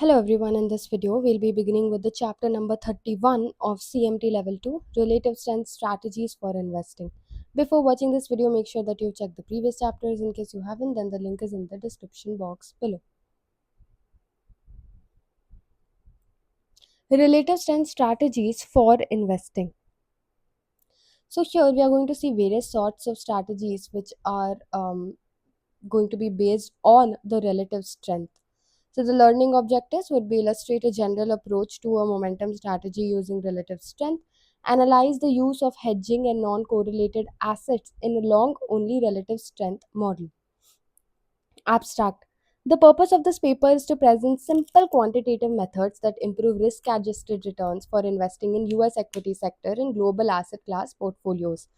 Hello everyone, in this video we'll be beginning with the chapter number 31 of CMT level 2 relative strength strategies for investing. Before watching this video, make sure that you've checked the previous chapters. In case you haven't, then the link is in the description box below. Relative strength strategies for investing. So here we are going to see various sorts of strategies which are going to be based on the relative strength. So the learning objectives would be illustrate a general approach to a momentum strategy using relative strength, analyze the use of hedging and non-correlated assets in a long-only relative strength model. Abstract. The purpose of this paper is to present simple quantitative methods that improve risk-adjusted returns for investing in US equity sector and global asset class portfolios.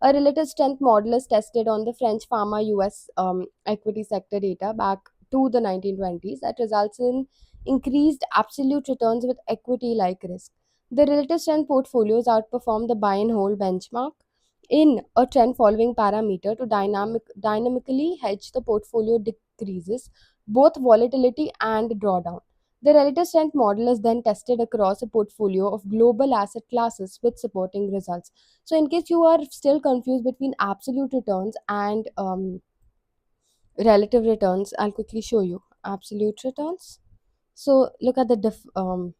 A relative strength model is tested on the French pharma US equity sector data back to the 1920s that results in increased absolute returns with equity-like risk. The relative strength portfolios outperform the buy and hold benchmark in a trend following parameter to dynamically hedge the portfolio decreases both volatility and drawdown. The relative strength model is then tested across a portfolio of global asset classes with supporting results. So, in case you are still confused between absolute returns and relative returns, I'll quickly show you absolute returns. So, look at the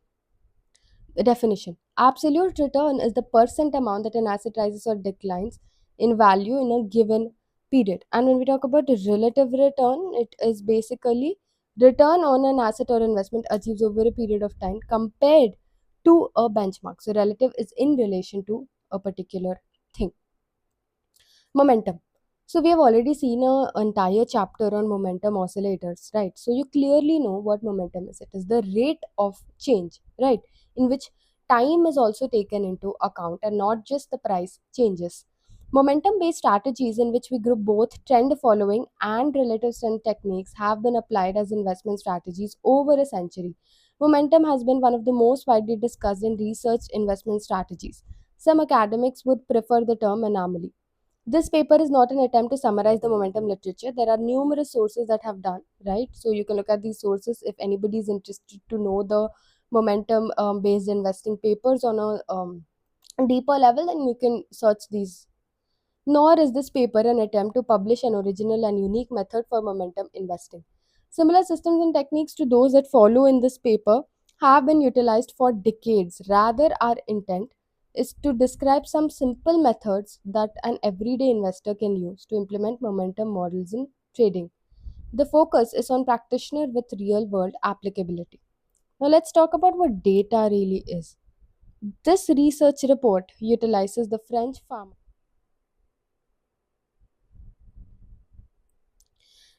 definition. Absolute return is the percent amount that an asset rises or declines in value in a given period. And when we talk about relative return, it is basically return on an asset or investment achieves over a period of time compared to a benchmark. So relative is in relation to a particular thing. Momentum. So we have already seen an entire chapter on momentum oscillators, right? So you clearly know what momentum is. It is the rate of change, right? In which time is also taken into account and not just the price changes. Momentum based strategies in which we group both trend following and relative strength techniques have been applied as investment strategies over a century. Momentum has been one of the most widely discussed and researched investment strategies. Some academics would prefer the term anomaly. This paper is not an attempt to summarize the momentum literature. There are numerous sources that have done, right? So you can look at these sources if anybody is interested to know the momentum based investing papers on a deeper level, then you can search these. Nor is this paper an attempt to publish an original and unique method for momentum investing. Similar systems and techniques to those that follow in this paper have been utilized for decades. Rather, our intent is to describe some simple methods that an everyday investor can use to implement momentum models in trading. The focus is on practitioner with real world applicability. Now, let's talk about what data really is. This research report utilizes the French farm.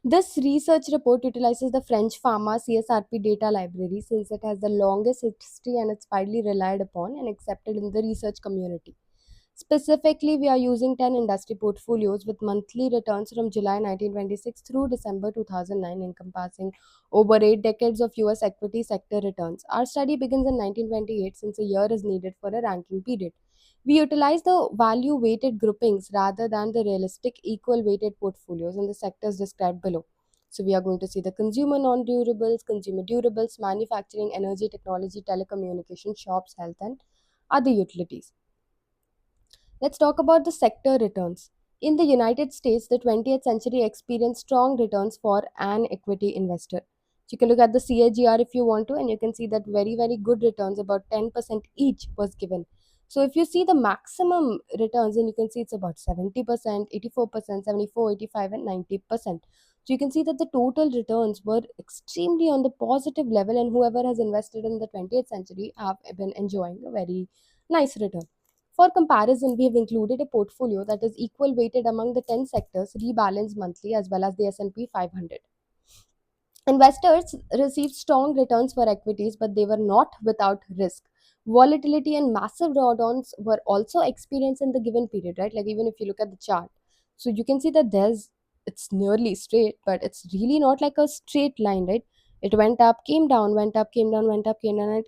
This research report utilizes the French Pharma CSRP data library since it has the longest history and it's widely relied upon and accepted in the research community. Specifically, we are using 10 industry portfolios with monthly returns from July 1926 through December 2009, encompassing over 8 decades of US equity sector returns. Our study begins in 1928 since a year is needed for a ranking period. We utilize the value weighted groupings rather than the realistic equal weighted portfolios in the sectors described below. So, we are going to see the consumer non durables, consumer durables, manufacturing, energy, technology, telecommunication, shops, health, and other utilities. Let's talk about the sector returns. In the United States, the 20th century experienced strong returns for an equity investor. So you can look at the CAGR if you want to, and you can see that very good returns, about 10% each, was given. So if you see the maximum returns, then you can see it's about 70%, 84%, 74, 85, and 90%. So you can see that the total returns were extremely on the positive level, and whoever has invested in the 20th century have been enjoying a very nice return. For comparison, we have included a portfolio that is equal weighted among the 10 sectors rebalanced monthly as well as the S&P 500. Investors received strong returns for equities, but they were not without risk. Volatility and massive drawdowns were also experienced in the given period, right? Like even if you look at the chart, so you can see that it's nearly straight, but it's really not like a straight line, right? It went up, came down, went up, came down, went up, came down, and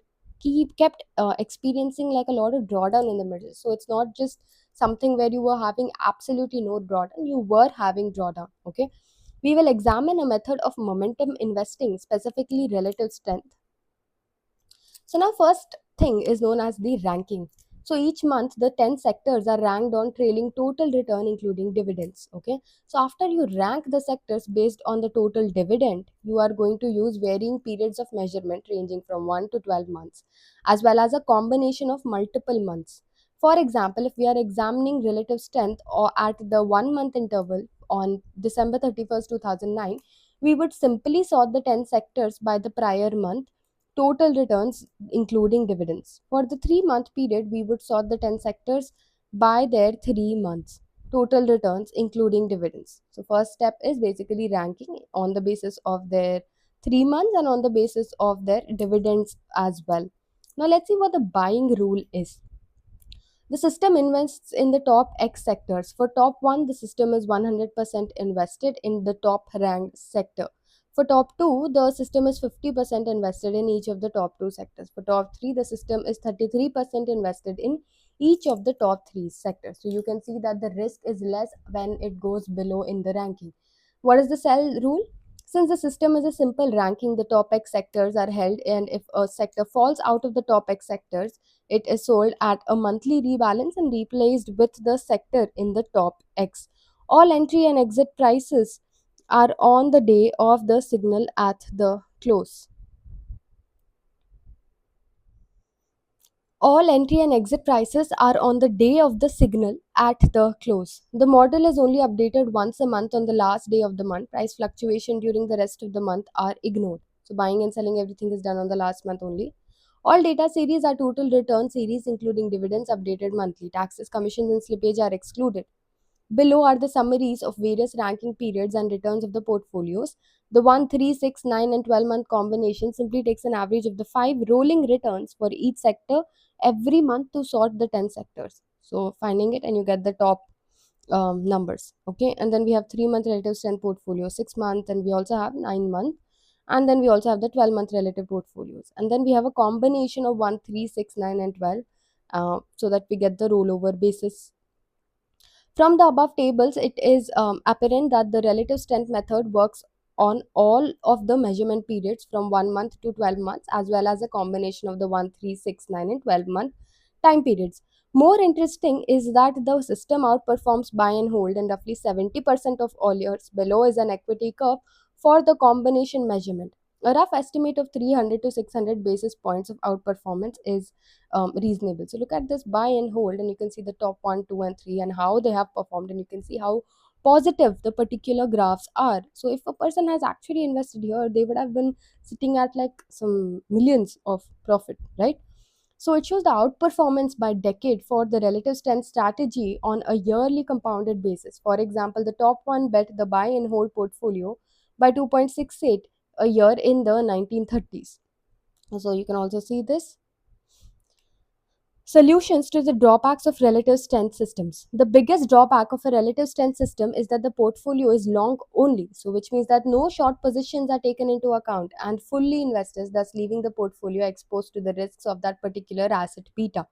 kept experiencing like a lot of drawdown in the middle. So it's not just something where you were having absolutely no drawdown, you were having drawdown. Okay, we will examine a method of momentum investing, specifically relative strength. So now first thing is known as the ranking. So each month the 10 sectors are ranked on trailing total return including dividends. Okay. So after you rank the sectors based on the total dividend, you are going to use varying periods of measurement ranging from 1 to 12 months as well as a combination of multiple months. For example, if we are examining relative strength or at the 1 month interval on December 31st, 2009, we would simply sort the 10 sectors by the prior month total returns including dividends. For the 3 month period, we would sort the 10 sectors by their 3 months total returns including dividends. So, first step is basically ranking on the basis of their 3 months and on the basis of their dividends as well. Now, let's see what the buying rule is. The system invests in the top X sectors. For top 1, the system is 100% invested in the top ranked sector. For top 2, the system is 50% invested in each of the top 2 sectors. For top 3, the system is 33% invested in each of the top 3 sectors. So you can see that the risk is less when it goes below in the ranking. What is the sell rule? Since the system is a simple ranking, the top X sectors are held, and if a sector falls out of the top X sectors, it is sold at a monthly rebalance and replaced with the sector in the top X. All entry and exit prices are on the day of the signal at the close. All entry and exit prices are on the day of the signal at the close. The model is only updated once a month on the last day of the month. Price fluctuation during the rest of the month are ignored. So buying and selling everything is done on the last month only. All data series are total return series including dividends updated monthly. Taxes, commissions and slippage are excluded. Below are the summaries of various ranking periods and returns of the portfolios. The 1, 3, 6, 9, and 12-month combination simply takes an average of the 5 rolling returns for each sector every month to sort the 10 sectors. So, finding it and you get the top numbers. Okay, and then we have 3 month relative strength portfolio, 6 month, and we also have 9 month, and then we also have the 12-month relative portfolios. And then we have a combination of 1, 3, 6, 9, and 12 so that we get the rollover basis. From the above tables, it is apparent that the relative strength method works on all of the measurement periods from 1 month to 12 months, as well as a combination of the 1, 3, 6, 9, and 12-month time periods. More interesting is that the system outperforms buy and hold in roughly 70% of all years. Below is an equity curve for the combination measurement. A rough estimate of 300 to 600 basis points of outperformance is reasonable. So look at this buy and hold, and you can see the top 1, 2, and 3 and how they have performed, and you can see how positive the particular graphs are. So if a person has actually invested here, they would have been sitting at like some millions of profit, right? So it shows the outperformance by decade for the relative strength strategy on a yearly compounded basis. For example, the top one bet the buy and hold portfolio by 2.68 a year in the 1930s. So you can also see this. Solutions to the drawbacks of relative strength systems. The biggest drawback of a relative strength system is that the portfolio is long only, so which means that no short positions are taken into account and fully investors, thus leaving the portfolio exposed to the risks of that particular asset beta.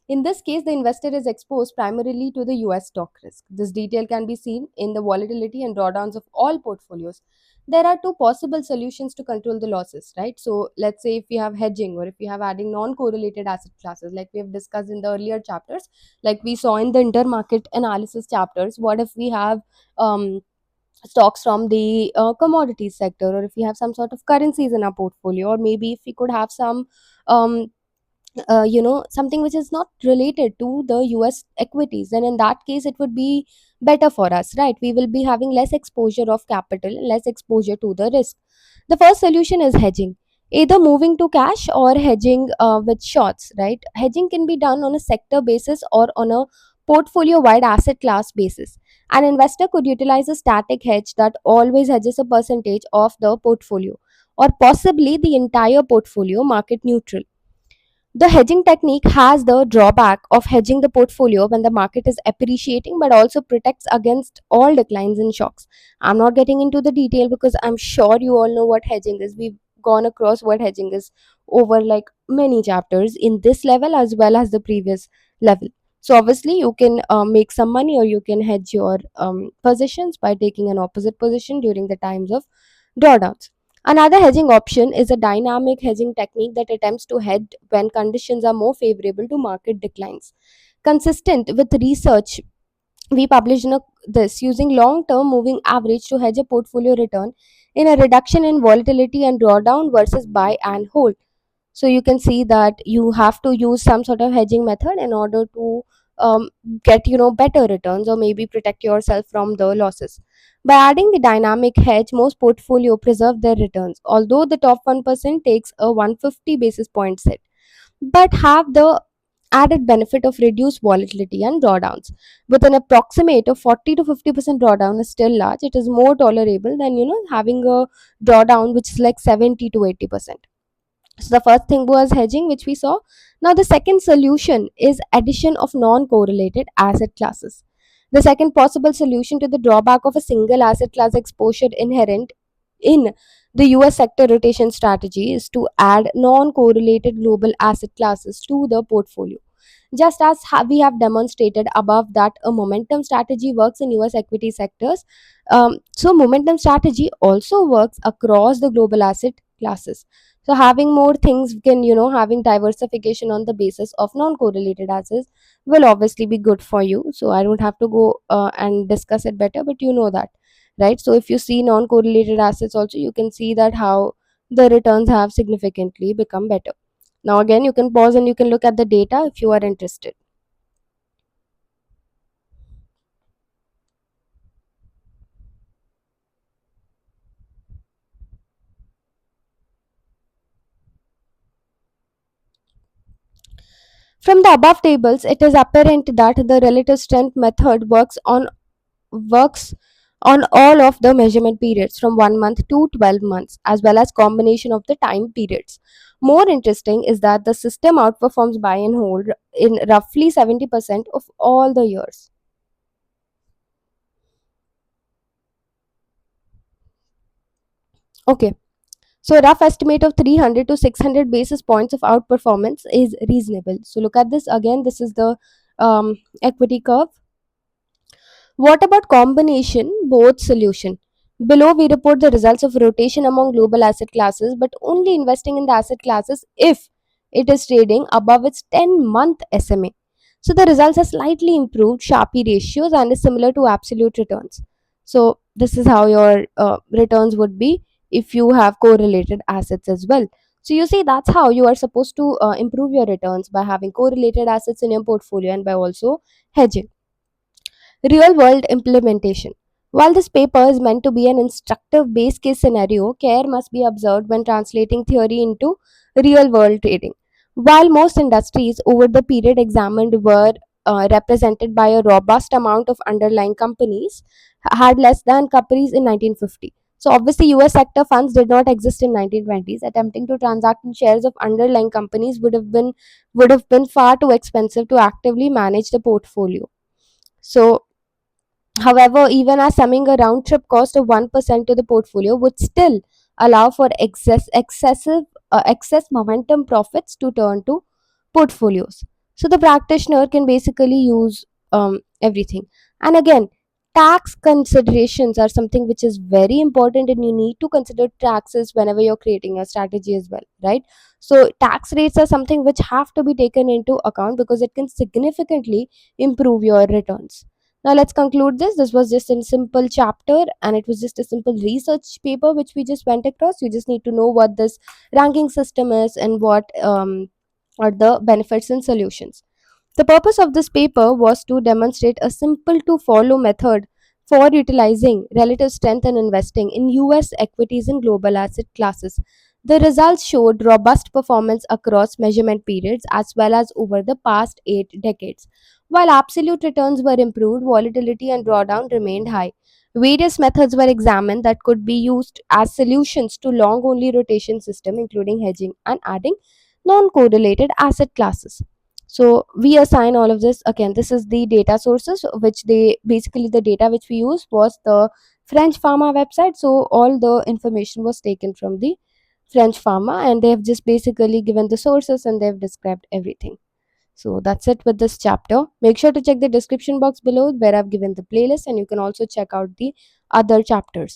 In this case, the investor is exposed primarily to the US stock risk. This detail can be seen in the volatility and drawdowns of all portfolios. There are two possible solutions to control the losses, right? So, let's say if we have hedging or if we have adding non correlated asset classes, like we have discussed in the earlier chapters, like we saw in the intermarket analysis chapters. What if we have stocks from the commodities sector, or if we have some sort of currencies in our portfolio, or maybe if we could have some um, something which is not related to the US equities, then in that case it would be better for us, right? We will be having less exposure of capital, less exposure to the risk. The first solution is hedging, either moving to cash or hedging with shorts, right? Hedging can be done on a sector basis or on a portfolio wide asset class basis. An investor could utilize a static hedge that always hedges a percentage of the portfolio, or possibly the entire portfolio, market neutral. The hedging technique has the drawback of hedging the portfolio when the market is appreciating, but also protects against all declines and shocks. I'm not getting into the detail because I'm sure you all know what hedging is. We've gone across what hedging is over like many chapters in this level as well as the previous level. So obviously you can make some money, or you can hedge your positions by taking an opposite position during the times of drawdowns. Another hedging option is a dynamic hedging technique that attempts to hedge when conditions are more favorable to market declines. Consistent with research we published in this using long term moving average to hedge a portfolio return in a reduction in volatility and drawdown versus buy and hold. So you can see that you have to use some sort of hedging method in order to um, get better returns or maybe protect yourself from the losses. By adding the dynamic hedge, most portfolio preserve their returns, although the top 1% takes a 150 basis points hit, but have the added benefit of reduced volatility and drawdowns. With an approximate of 40 to 50% drawdown is still large, it is more tolerable than having a drawdown which is like 70 to 80%. So the first thing was hedging, which we saw. Now the second solution is addition of non-correlated asset classes. The second possible solution to the drawback of a single asset class exposure inherent in the US sector rotation strategy is to add non-correlated global asset classes to the portfolio. Just as we have demonstrated above that a momentum strategy works in US equity sectors, so momentum strategy also works across the global asset classes. So having more things can, having diversification on the basis of non-correlated assets will obviously be good for you. So I don't have to go and discuss it better, but you know that, right? So if you see non-correlated assets also, you can see that how the returns have significantly become better. Now again, you can pause and you can look at the data if you are interested. From the above tables, it is apparent that the relative strength method works on all of the measurement periods from 1 month to 12 months, as well as combination of the time periods. More interesting is that the system outperforms buy and hold in roughly 70% of all the years. Okay, so a rough estimate of 300 to 600 basis points of outperformance is reasonable. So look at this again. This is the equity curve. What about combination both solution? Below we report the results of rotation among global asset classes, but only investing in the asset classes if it is trading above its 10-month SMA. So the results are slightly improved Sharpe ratios and is similar to absolute returns. So this is how your returns would be if you have correlated assets as well. So you see that's how you are supposed to improve your returns, by having correlated assets in your portfolio and by also hedging. Real world implementation. While this paper is meant to be an instructive base case scenario, care must be observed when translating theory into real world trading. While most industries over the period examined were represented by a robust amount of underlying companies, had less than companies in 1950. So obviously US sector funds did not exist in 1920s. Attempting to transact in shares of underlying companies would have been far too expensive to actively manage the portfolio. So however, even as summing a round trip cost of 1% to the portfolio would still allow for excess momentum profits to turn to portfolios. So the practitioner can basically use everything. And again, tax considerations are something which is very important, and you need to consider taxes whenever you're creating a strategy as well, right? So tax rates are something which have to be taken into account because it can significantly improve your returns. Now let's conclude this. This was just a simple chapter and it was just a simple research paper which we just went across. You just need to know what this ranking system is and what are the benefits and solutions. The purpose of this paper was to demonstrate a simple to follow method for utilizing relative strength and investing in US equities and global asset classes. The results showed robust performance across measurement periods as well as over the past 8 decades. While absolute returns were improved, volatility and drawdown remained high. Various methods were examined that could be used as solutions to long only rotation system, including hedging and adding non correlated asset classes. So we assign all of this. Again, this is the data sources which they basically, the data which we use was the French pharma website. So all the information was taken from the French pharma and they have just basically given the sources and they've described everything. So that's it with this chapter. Make sure to check the description box below where I've given the playlist, and you can also check out the other chapters.